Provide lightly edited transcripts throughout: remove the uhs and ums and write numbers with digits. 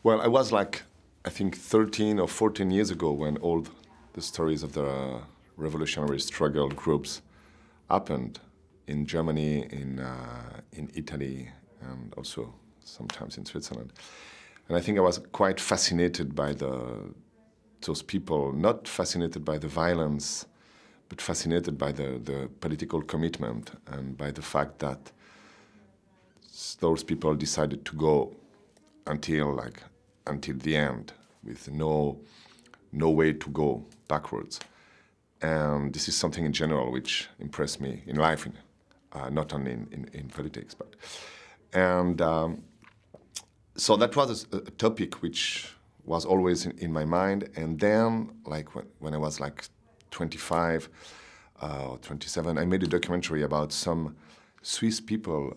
Well, I was like, I think 13 or 14 years ago when all the stories of the revolutionary struggle groups happened in Germany, in Italy, and also sometimes in Switzerland. And I think I was quite fascinated by those people, not fascinated by the violence, but fascinated by the political commitment and by the fact that those people decided to go until the end with no way to go backwards. And this is something in general which impressed me in life, not only in politics. So that was a topic which was always in my mind. And then, like when I was like 25 or 27, I made a documentary about some Swiss people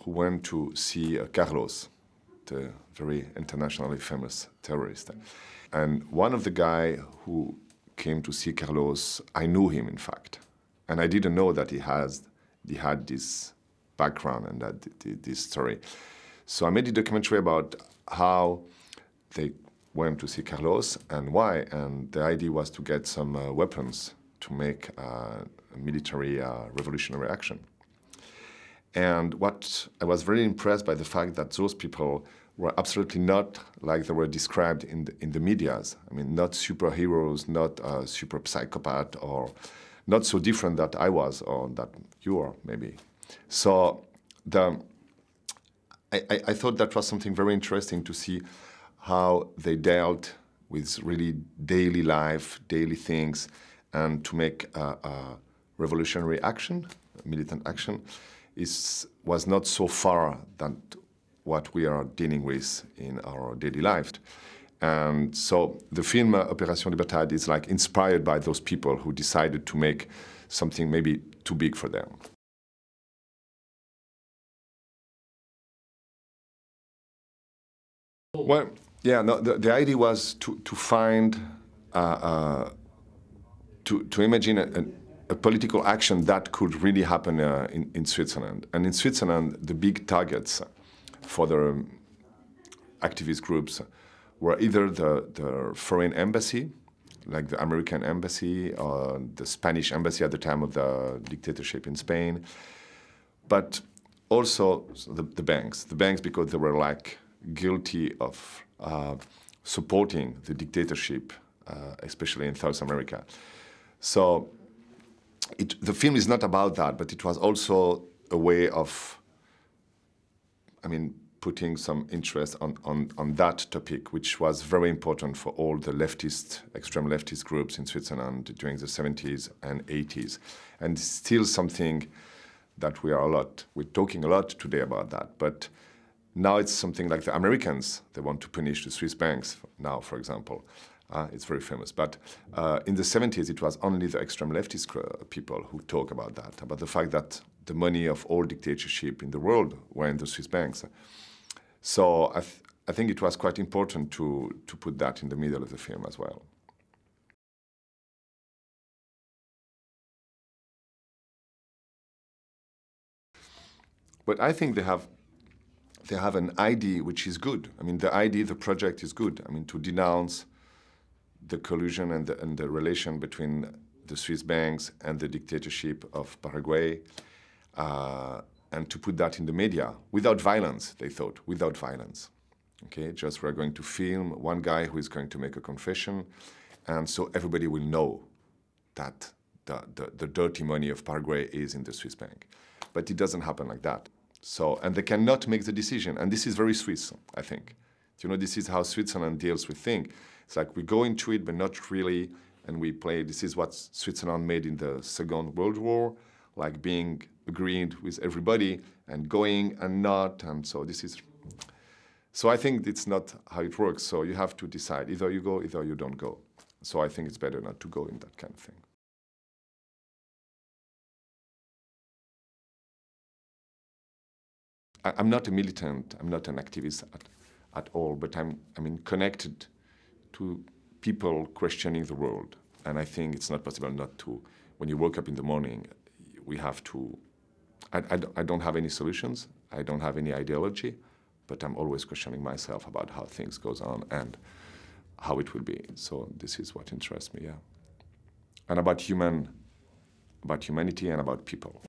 who went to see Carlos, the very internationally famous terrorist. And one of the guys who came to see Carlos, I knew him, in fact. And I didn't know that he had this background and this story. So I made a documentary about how they went to see Carlos and why. And the idea was to get some weapons to make a military revolutionary action. And what I was very impressed by the fact that those people were absolutely not like they were described in the medias. I mean, not superheroes, not a super psychopath, or not so different that I was or that you are, maybe. So I thought that was something very interesting to see how they dealt with really daily life, daily things, and to make a revolutionary action, militant action, was not so far than what we are dealing with in our daily life. And so the film Opération Libertad is like inspired by those people who decided to make something maybe too big for them. Well, yeah, no, the idea was to find, to imagine a political action that could really happen in Switzerland. And in Switzerland, the big targets for the activist groups were either the foreign embassy, like the American embassy or the Spanish embassy at the time of the dictatorship in Spain, but also the banks. The banks, because they were like guilty of supporting the dictatorship, especially in South America. So the film is not about that, but it was also a way of, I mean, putting some interest on that topic, which was very important for all the leftist, extreme leftist groups in Switzerland during the 70s and 80s. And it's still something that we're talking a lot today about that. But now it's something like the Americans, they want to punish the Swiss banks now, for example. It's very famous. But in the 70s, it was only the extreme leftist people who talk about that, about the fact that the money of all dictatorship in the world were in the Swiss banks. So I think it was quite important to put that in the middle of the film as well. But I think they have an idea which is good. I mean, the project is good. I mean, to denounce the collusion and the relation between the Swiss banks and the dictatorship of Paraguay, and to put that in the media without violence, they thought, without violence. Okay, just we're going to film one guy who is going to make a confession, and so everybody will know that the dirty money of Paraguay is in the Swiss bank. But it doesn't happen like that. So, and they cannot make the decision, and this is very Swiss, I think. You know, this is how Switzerland deals with things. It's like we go into it, but not really, and we play. This is what Switzerland made in the Second World War, like being agreed with everybody and going and not, and so this is. So I think it's not how it works. So you have to decide: either you go, either you don't go. So I think it's better not to go in that kind of thing. I'm not a militant. I'm not an activist at all. But I'm connected to people questioning the world. And I think it's not possible not to, when you wake up in the morning, we have to, I don't have any solutions. I don't have any ideology. but I'm always questioning myself about how things goes on and how it will be. So this is what interests me, yeah. And about humanity and about people.